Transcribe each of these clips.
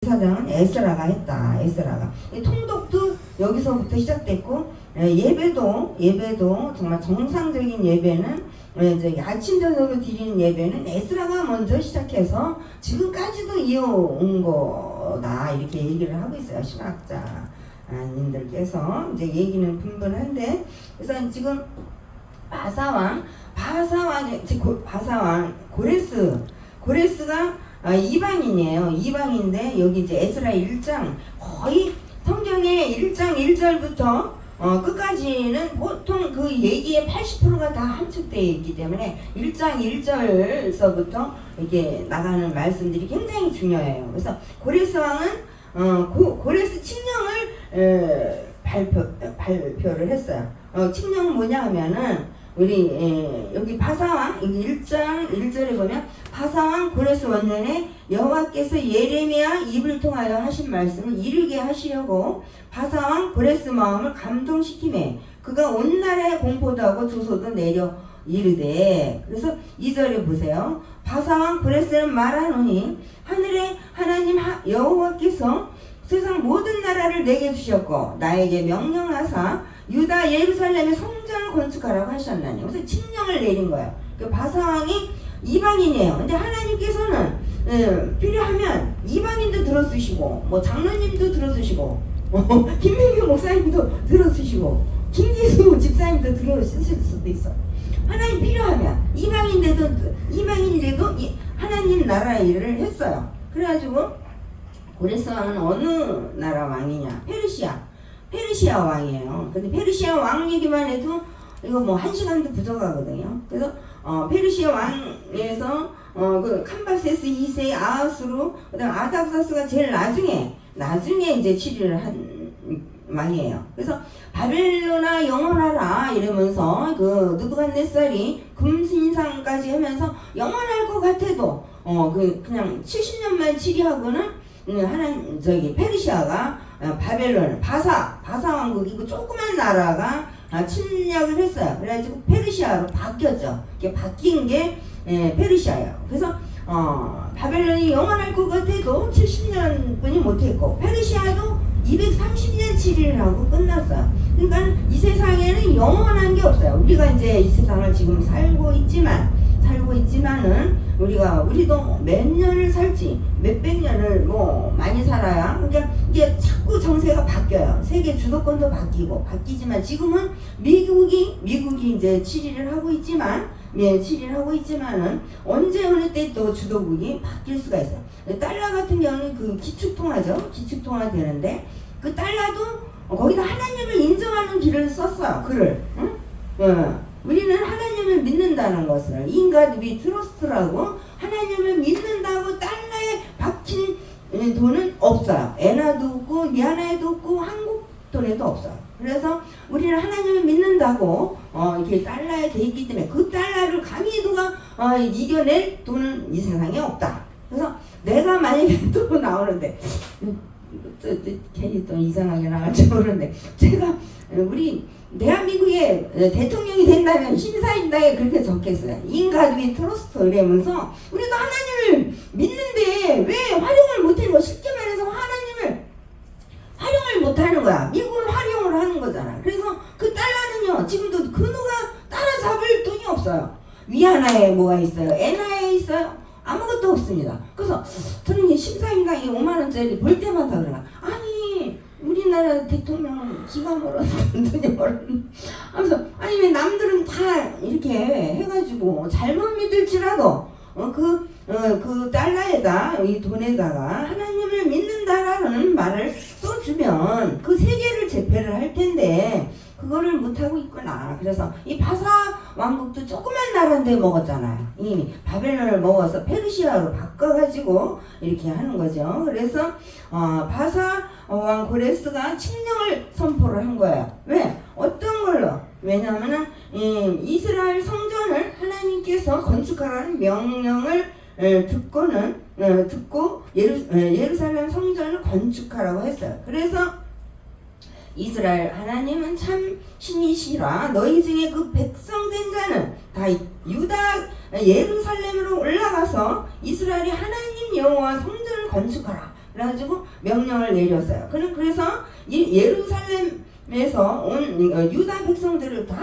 사장은 에스라가 했다. 에스라가. 통독도 여기서부터 시작됐고, 예배도 정말 정상적인 예배는 저기 아침 저녁으로 드리는 예배는 에스라가 먼저 시작해서 지금까지도 이어온 거다, 이렇게 얘기를 하고 있어요. 신학자님들께서. 이제 얘기는 분분한데, 그래서 지금 바사왕 고레스가 이방인이에요. 이방인데 여기 이제 에스라 1장 거의 성경의 1장 1절부터 끝까지는 보통 그 얘기의 80%가 다 함축되어 있기 때문에 1장 1절서부터 이렇게 나가는 말씀들이 굉장히 중요해요. 그래서 고레스 왕은 고레스 칙령을 발표를 했어요. 칙령은 뭐냐 하면은 우리 여기 바사왕 여기 1장 1절에 보면 바사왕 고레스 원년에 여호와께서 예레미야 입을 통하여 하신 말씀을 이루게 하시려고 바사왕 고레스 마음을 감동시키매 그가 온 나라에 공포도 하고 조소도 내려 이르되. 그래서 2절에 보세요. 바사왕 고레스는 말하노니 하늘의 하나님 여호와께서 세상 모든 나라를 내게 주셨고 나에게 명령하사 유다 예루살렘의 성전을 건축하라고 하셨나니. 그래서 칙령을 내린 거예요. 그 바사왕이 이방인이에요. 근데 하나님께서는 필요하면 이방인도 들어쓰시고 뭐 장로님도 들어쓰시고 김민규 목사님도 들어쓰시고 김기수 집사님도 들어쓰실 수도 있어. 하나님 필요하면 이방인인데도 하나님 나라 일을 했어요. 그래가지고 고레스 왕은 어느 나라 왕이냐? 페르시아 왕이에요. 근데 페르시아 왕 얘기만 해도 이거 뭐 1시간도 부족하거든요. 그래서 페르시아 왕에서 그 캄바세스 2세 아하스로 그다음 아닥사스가 제일 나중에 이제 치리를 한 왕이에요. 그래서 바벨로나 영원하라 이러면서 그 느부갓네살이 금신상까지 하면서 영원할 것 같아도 그냥 70년만 치리하고는 페르시아가 바벨론 바사 왕국이고 조그만 나라가 침략을 했어요. 그래가지고 페르시아로 바뀌었죠. 이게 바뀐 게 페르시아예요. 그래서 바벨론이 영원할 것 같아도 70년뿐이 못했고 페르시아도 230년 치리를 하고 끝났어요. 그러니까 이 세상에는 영원한 게 없어요. 우리가 이제 이 세상을 지금 살고 있지만은 우리도 몇 년을 살지 몇백 년을 뭐 많이 살아야. 그러니까 이게 자꾸 정세가 바뀌어요. 세계 주도권도 바뀌지만 지금은 미국이 이제 치리를 하고 있지만은 언제 어느 때 또 주도국이 바뀔 수가 있어요. 달러 같은 경우는 그 기축통화 되는데 그 달러도 거기다 하나님을 인정하는 글을 썼어요. 응? 우리는 하나님을 믿는다는 것을 인가드 비 트러스트라고 하나님을 믿는다고 달러에 박힌 돈은 없어요. 엔화도 없고 미아나에도 없고 한국 돈에도 없어요. 그래서 우리는 하나님을 믿는다고 이렇게 달러에 돼 있기 때문에 그 달러를 감히 누가 이겨낼 돈은 이 세상에 없다. 그래서 내가 만약에 또 나오는데 괜히 또 이상하게 나갈지 모르는데 제가 우리 대한민국의 대통령이 된다면 심사임당에 그렇게 적겠어요. 인가드비 트러스트 이러면서 우리도 하나님을 믿는데 왜 활용을 못하는 거. 쉽게 말해서 하나님을 활용을 못하는 거야. 미국은 활용을 하는 거잖아. 그래서 그 달러는요 지금도 그 누가 따라잡을 돈이 없어요. 위안화에 뭐가 있어요? 엔화에 있어요? 아무것도 없습니다. 그래서 저는 심사임당이 5만원짜리 볼 때마다 그러나 아니 우리나라 대통령은 기가 멀어서 돈이 멀었는데 하면서 아니 왜 남들은 다 이렇게 해가지고 잘못 믿을지라도 그 달러에다 이 돈에다가 하나님을 믿는다라는 말을 써주면 그 세계를 제패를 할 텐데 그거를 못하고 있구나. 그래서 이 바사 왕국도 조그만 나라인데 먹었잖아요. 이미 바벨론을 먹어서 페르시아로 바꿔가지고 이렇게 하는 거죠. 그래서 바사 왕 고레스가 칙령을 선포를 한 거예요. 왜? 어떤 걸로? 왜냐하면 이스라엘 성전을 하나님께서 건축하라는 명령을 듣고 예루살렘 성전을 건축하라고 했어요. 그래서 이스라엘 하나님은 참 신이시라. 너희 중에 그 백성된 자는 다 유다 예루살렘으로 올라가서 이스라엘이 하나님 여호와 성전을 건축하라. 그래가지고 명령을 내렸어요. 그래서 이 예루살렘에서 온 유다 백성들을 다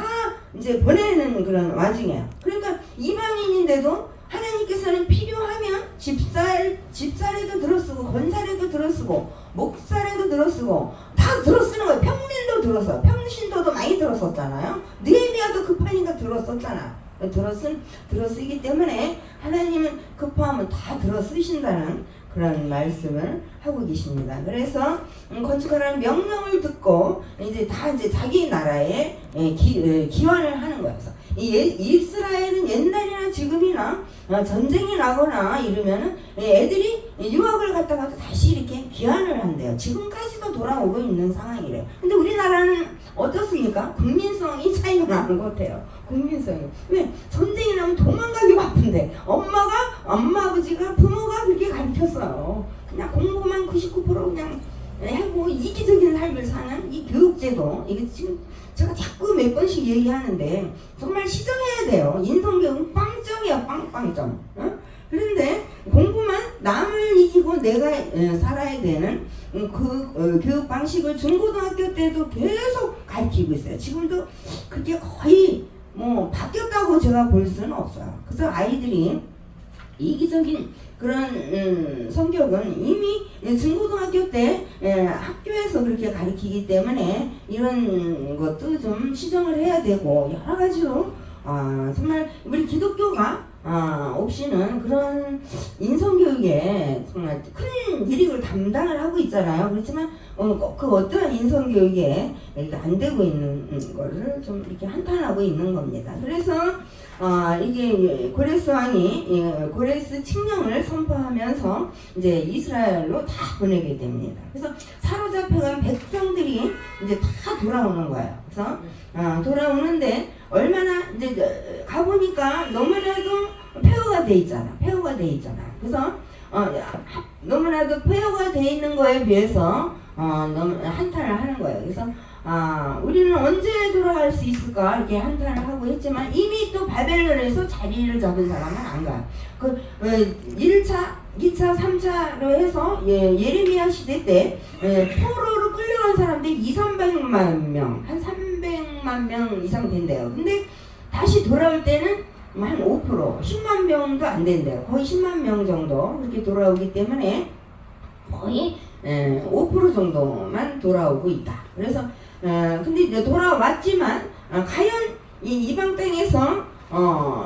이제 보내는 그런 와중이에요. 그러니까 이방인인데도 하나님께서는 필요하면 집살에도 들어쓰고 건살에도 들어쓰고 목살에도 들어쓰고 다 들어쓰는 거예요. 평민도 들어서 평신도도 많이 들었었잖아요. 느헤미야도 급하니까 들어썼잖아. 들어쓰기 때문에 하나님은 급하면 다 들어쓰신다는 그런 말씀을 하고 계십니다. 그래서 건축하라는 명령을 듣고 이제 자기 나라에 기원을 하는 거예요. 그래서 이스라엘은 옛날이나 지금이나 전쟁이 나거나 이러면은 애들이 유학을 갔다가 다시 이렇게 귀환을 한대요. 지금까지도 돌아오고 있는 상황이래요. 근데 우리나라는 어떻습니까? 국민성이 차이가 나는 것 같아요. 국민성이. 왜? 전쟁이 나면 도망가기 바쁜데 엄마 아버지가 부모가 그렇게 가르쳤어요. 그냥 공부만 99% 그냥 하고 이기적인 삶을 사는 이 교육제도, 이게 지금 제가 자꾸 몇 번씩 얘기하는데 정말 시정해야 돼요. 인성교육은 빵점이야, 빵점. 그런데 공부만 남을 이기고 내가 살아야 되는 그 교육 방식을 중고등학교 때도 계속 가르치고 있어요. 지금도 그게 거의 뭐 바뀌었다고 제가 볼 수는 없어요. 그래서 아이들이 이기적인 그런 성격은 이미 중고등학교 때 학교에서 그렇게 가르치기 때문에 이런 것도 좀 시정을 해야 되고, 여러 가지로 정말 우리 기독교가 없이는 그런 인성교육에 정말 큰 일익을 담당을 하고 있잖아요. 그렇지만 그 어떠한 인성교육에 이렇게 안 되고 있는 거를 좀 이렇게 한탄하고 있는 겁니다. 그래서 이게 고레스 왕이 고레스 칙령을 선포하면서 이제 이스라엘로 다 보내게 됩니다. 그래서 사로잡혀간 백성들이 이제 다 돌아오는 거예요. 그래서 돌아오는데 얼마나 이제 가보니까 너무나도 폐허가 돼 있잖아. 그래서 너무나도 폐허가 돼 있는 거에 비해서 너무 한탄을 하는 거예요. 그래서 우리는 언제 돌아갈 수 있을까 이렇게 한탄을 하고 했지만 이미 또 바벨론에서 자리를 잡은 사람은 안 가요. 그 1차, 2차, 3차로 해서 예레미야 시대 때 포로로 끌려간 사람들이 200~300만 명, 한 300만 명 이상 된대요. 근데 다시 돌아올 때는 한 5%, 10만 명도 안 된대요. 거의 10만 명 정도 그렇게 돌아오기 때문에 거의 5% 정도만 돌아오고 있다. 그래서 근데 이제 돌아왔지만 과연 이 이방 땅에서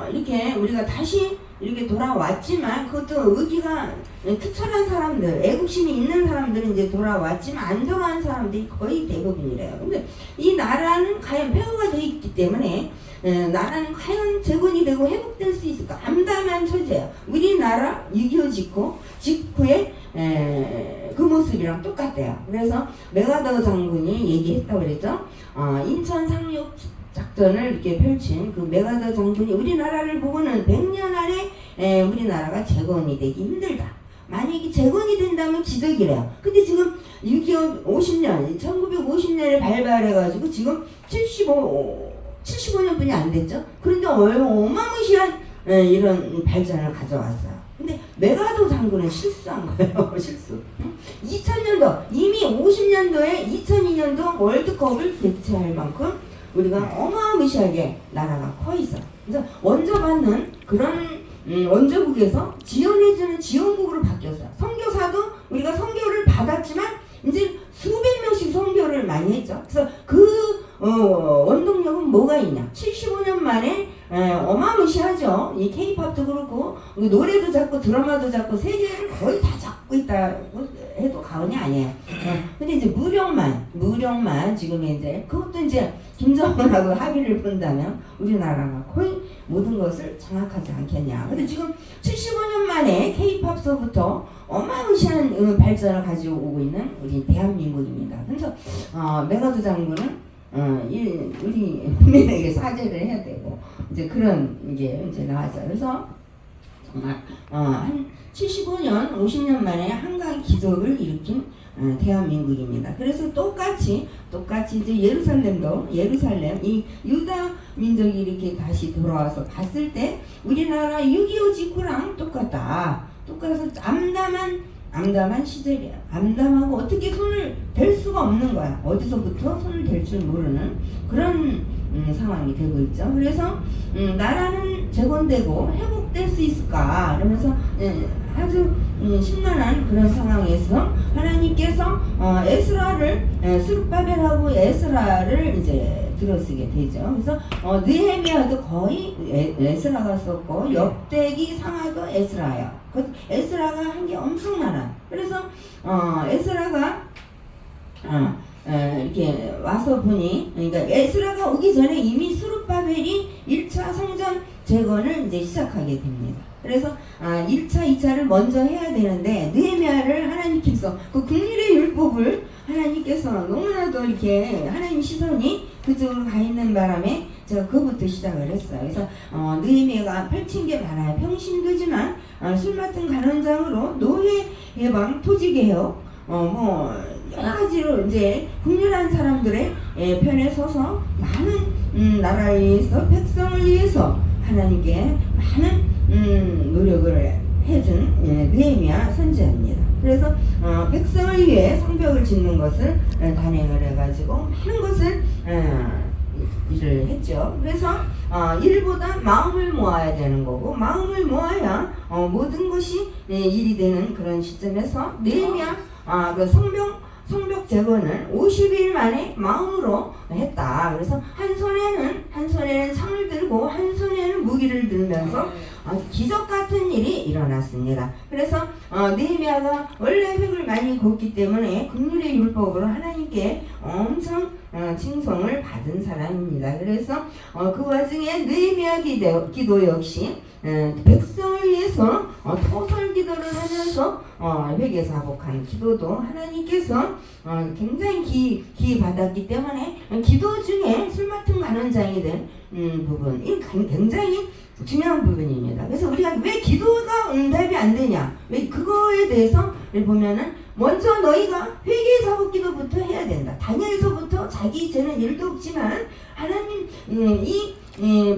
이렇게 우리가 다시 이렇게 돌아왔지만 그것도 의기가 투철한 사람들, 애국심이 있는 사람들은 이제 돌아왔지만 안 돌아온 사람들이 거의 대부분이래요. 근데 이 나라는 과연 폐허가 되어 있기 때문에 나라는 과연 재건이 되고 회복될 수 있을까? 암담한 처지예요. 우리나라 6.25 직후에 그 모습이랑 똑같대요. 그래서 메가더 장군이 얘기했다고 그랬죠. 인천 상륙 작전을 이렇게 펼친 그 메가더 장군이 우리나라를 보고는 100년 안에 우리나라가 재건이 되기 힘들다. 만약에 재건이 된다면 기적이래요. 근데 지금 50년, 1950년에 발발해가지고 지금 75년뿐이 안 됐죠. 그런데 어마무시한 이런 발전을 가져왔어요. 근데 메가더 장군은 실수한 거예요. 실수. 2000년도 이미 50년도에 2002년도 월드컵을 개최할 만큼 우리가 어마무시하게 나라가 커 있어. 그래서 원조 받는 그런 원조국에서 지원해주는 지원국으로 바뀌었어요. 선교사도 우리가 선교를 받았지만 이제 수백 명씩 선교를 많이 했죠. 그래서 그 원동력은 뭐가 있냐? 75년 만에 어마무시하죠. 이 K-팝도 그렇고 노래도 잡고 드라마도 잡고 세계를 거의 다 잡고 있다고 해도 과언이 아니에요. 근데 이제 무력만 지금 이제 그것도 이제 김정은하고 합의를 본다면 우리나라가 거의 모든 것을 장악하지 않겠냐. 근데 지금 75년 만에 K-팝서부터 어마무시한 발전을 가지고 오고 있는 우리 대한민국입니다. 그래서 메가더 장군은 우리 국민에게 사죄를 해야 되고 이제 그런 게 이제 나왔어요. 그래서 정말 한 75년, 50년 만에 한강 기적을 일으킨 대한민국입니다. 그래서 똑같이 이제 예루살렘 이 유다 민족이 이렇게 다시 돌아와서 봤을 때 우리나라 6.25 직후랑 똑같다. 똑같아서 암담한 암담한 시절이야. 암담하고 어떻게 손을 댈 수가 없는 거야. 어디서부터 손을 댈 줄 모르는 그런 상황이 되고 있죠. 그래서 나라는 재건되고 회복될 수 있을까? 이러면서 아주 심란한 그런 상황에서 하나님께서 에스라를 스룹바벨하고 에스라를 이제 들어쓰게 되죠. 그래서 느헤미야도 거의 에스라가 썼고 역대기 상하도 에스라야. 에스라가 한 게 엄청 많아. 그래서 에스라가 이렇게 와서 보니, 그러니까 에스라가 오기 전에 이미 스룹바벨이 1차 성전 재건을 이제 시작하게 됩니다. 그래서 1차, 2차를 먼저 해야 되는데 느헤미야를 하나님께서 그 국률의 율법을 하나님께서 너무나도 이렇게 하나님 시선이 그쪽으로 가 있는 바람에 제가 그부터 시작을 했어요. 그래서 느헤미야가 펼친 게 많아요. 평신도지만 술 맡은 간원장으로 노예 예방, 토지 개혁, 뭐 여러 가지로 이제 국률한 사람들의 편에 서서 많은 나라를 위해서, 백성을 위해서 하나님께 많은 노력을 해준 느헤미야 선지자입니다. 그래서 백성을 위해 성벽을 짓는 것을 단행을 해가지고 많은 것을 일을 했죠. 그래서 일보다 마음을 모아야 되는 거고, 마음을 모아야 모든 것이 일이 되는 그런 시점에서 느헤미야 그 성벽 재건을 50일 만에 마음으로 했다. 그래서 한 손에는 창을 들고 한 손에는 무기를 들면서 기적 같은 일이 일어났습니다. 그래서 느헤미야가 원래 획을 많이 걷기 때문에 국률의 율법으로 하나님께 엄청 칭송을 받은 사람입니다. 그래서 그 와중에 느헤미야 기도 역시 백성을 위해서 토설 기도를 하면서 회개사복한 기도도 하나님께서 굉장히 기 받았기 때문에 기도 중에 술 맡은 간원장이 된 부분, 이 굉장히 중요한 부분입니다. 그래서 우리가 왜 기도가 응답이 안 되냐, 왜 그거에 대해서 보면은 먼저 너희가 회개사복 기도부터 해야 된다. 다니엘서부터 자기 죄는 일도 없지만 하나님 이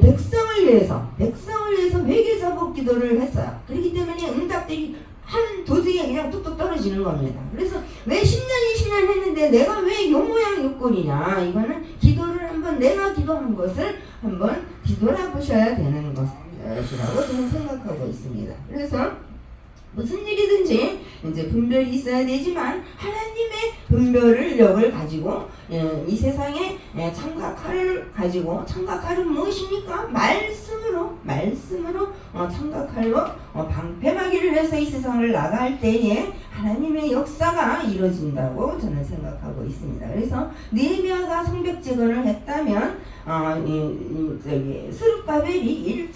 백성을 위해서 회개사복 기도를 했어요. 그렇기 때문에 응답들이 한 도중에 그냥 뚝뚝 떨어지는 겁니다. 그래서 왜 10년 20년 했는데 내가 왜 요 모양 요 꼴이냐, 이거는 기도를 한번, 내가 기도한 것을 한번 뒤돌아보셔야 되는 것이라고 저는 생각하고 있습니다. 그래서 무슨 일이든지 이제 분별이 있어야 되지만 하나님의 분별력을 가지고 이 세상에 창과 칼을 가지고, 창과 칼은 무엇입니까? 말씀으로 창과 칼로 방패막이를 해서 이 세상을 나갈 때에 하나님의 역사가 이루어진다고 저는 생각하고 있습니다. 그래서 느헤미야가 성벽 재건을 했다면 스룹바벨이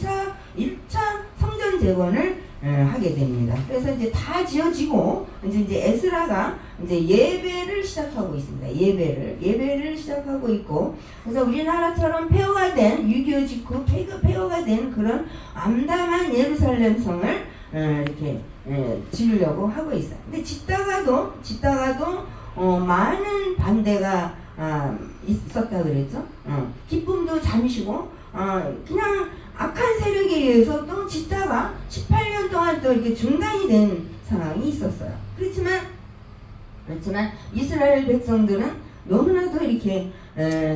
1차 성전 재건을 하게 됩니다. 그래서 이제 다 지어지고 이제 에스라가 이제 예배를 시작하고 있습니다. 예배를 시작하고 있고, 그래서 우리나라처럼 폐허가 된 6.25 직후 폐허가 된 그런 암담한 예루살렘 성을 이렇게 지으려고 하고 있어요. 근데 짓다가도 많은 반대가 있었다 그랬죠. 기쁨도 잠시고 그냥 악한 세력에 의해서 또 짓다가 18년 동안 또 이렇게 중단이 된 상황이 있었어요. 그렇지만 이스라엘 백성들은 너무나도 이렇게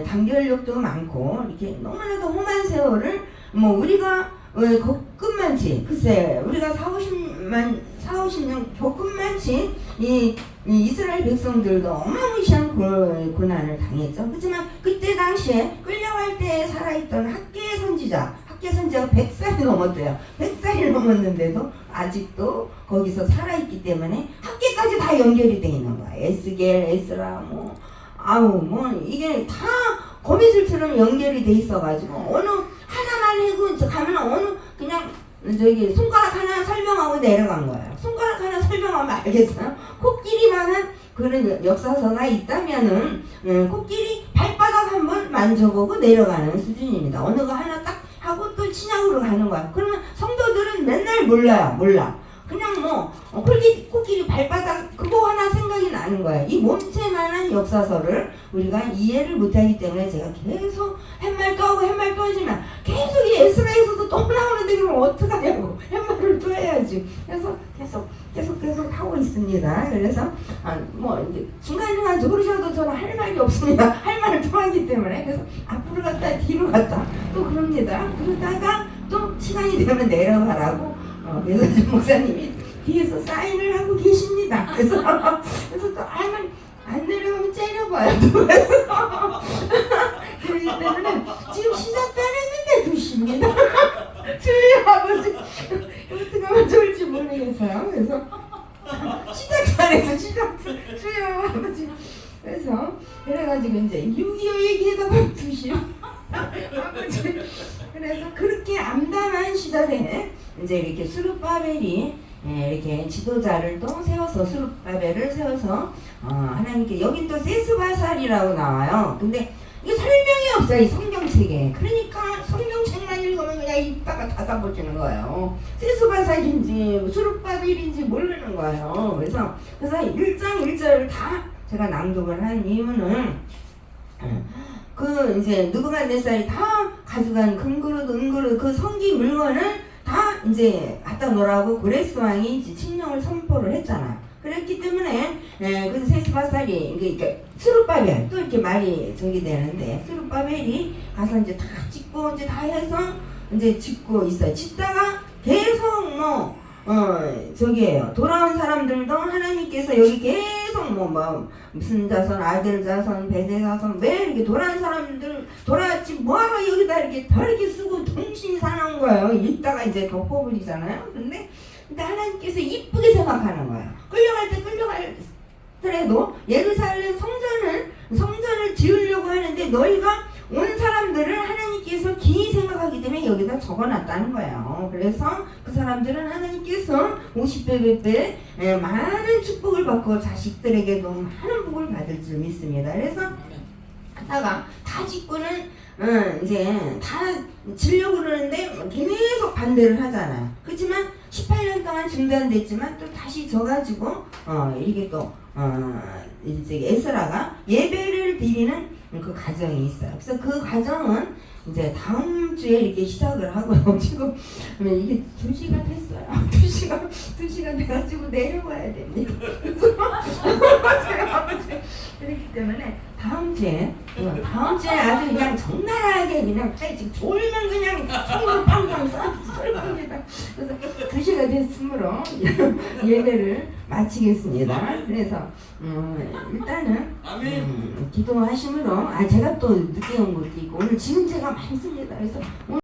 단결력도 많고 이렇게 너무나도 험한 세월을 우리가 겪은만치, 글쎄 우리가 40-50년 겪은만치 이 이스라엘 백성들도 어마무시한 고난을 당했죠. 그렇지만 그때 당시에 끌려갈 때 살아있던 학계 선지자가 100살이 넘었대요. 100살이 넘었는데도 아직도 거기서 살아있기 때문에 학계까지 다 연결이 돼 있는 거야. 에스겔, 에스라, 이게 다 거미줄처럼 연결이 돼 있어가지고 어느 하나만 해고 가면 그냥 손가락 하나 설명하고 내려간 거예요. 손가락 하나 설명하면 알겠어요? 코끼리만한 그런 역사서가 있다면은 코끼리 발바닥 한번 만져보고 내려가는 수준입니다. 어느 거 하나 딱 하고 또 친약으로 가는 거야. 그러면 성도들은 맨날 몰라. 그냥 코끼리 발바닥 그거 하나 생각이 나는 거야. 이 몸체만한 역사서를 우리가 이해를 못하기 때문에 제가 계속 햇말 또 하고 햇말 또 하지만 계속 이 에스라에서도 또 나오는데 그럼 어떡하냐고. 햇말을 또 해야지. 그래서 계속 하고 있습니다. 그래서 뭐 이제 중간중간 들으셔도 저는 할 말이 없습니다. 할 말을 통하기 때문에. 그래서 앞으로 갔다 뒤로 갔다 또 그럽니다. 그러다가 또 시간이 되면 내려가라고 매서준 목사님이 뒤에서 사인을 하고 계십니다. 그래서 또 안 내려가면 째려봐요. 그래서 그렇기 때문에 지금 시작도 안 했는데 2시입니다. 주희 아버지 어떻게 하면 좋을지 모르겠어요. 그래서 시작도 안 해서 주희 아버지 그래서 그래가지고 이제 6.25 얘기하다가 2시 아버지 그래서 그렇게 암담한 시절에 이제 이렇게 수르바벨이 이렇게 지도자를 또 세워서 수르바벨을 세워서 하나님께 여긴 또 세스바살이라고 나와요. 근데 이게 설명이 없어요, 이 성경책에. 그러니까 성경책만 읽으면 그냥 읽다가 닫아버리는 거예요. 세스바살인지 수르바벨인지 모르는 거예요. 그래서 1장 1절을 다 제가 낭독을 한 이유는 그 이제 느부갓네살이 다 가져간 금그릇 은그릇 그 성기 물건을 다 이제 갖다 놓으라고 고레스 왕이 이제 칙령을 선포를 했잖아. 그랬기 때문에 그 세스바살이 그러니까 스룹바벨 또 이렇게 말이 저기 되는데 스룹바벨이 가서 이제 다 짓고 이제 다 해서 이제 짓고 있어요. 짓다가 계속 뭐 저기에요. 돌아온 사람들도 하나님께서 여기 계속 뭐 무슨 자손, 아들 자손, 배대 자손 왜 이렇게 돌아온 사람들 돌아왔지 뭐하러 여기다 이렇게 다 이렇게 쓰고 동심이 사는 거예요. 읽다가 이제 덮어버리잖아요. 근데 하나님께서 이쁘게 생각하는 거예요. 끌려갈 때 끌려가더라도 예루살렘 성전을 지으려고 하는데 너희가 온 사람들을 하나님께서 기이 생각하기 때문에 여기다 적어놨다는 거예요. 그래서 그 사람들은 하나님께서 50배 100배 많은 축복을 받고 자식들에게도 많은 복을 받을 줄 믿습니다. 그래서 하다가 다 짓고는 이제 다 지려고 그러는데 계속 반대를 하잖아요. 그렇지만 18년 동안 중단됐지만 또 다시 져가지고 이렇게 또 이제 에스라가 예배를 드리는 그 과정이 있어요. 그래서 그 과정은 이제 다음 주에 이렇게 시작을 하고요. 지금 이게 2시가 됐어요. 2시가 돼가지고 내려와야 됩니다. 그렇기 때문에 다음 주에 아주 그냥 적나라하게 그냥 지금 졸면 그냥 손으로 빵빵 쏠 겁니다. 그래서 2시가 됐으므로 예배를 마치겠습니다. 그래서 일단은 기도하심으로 제가 또 늦게 온 것도 있고 오늘 지금 제가 많습니다. 그래서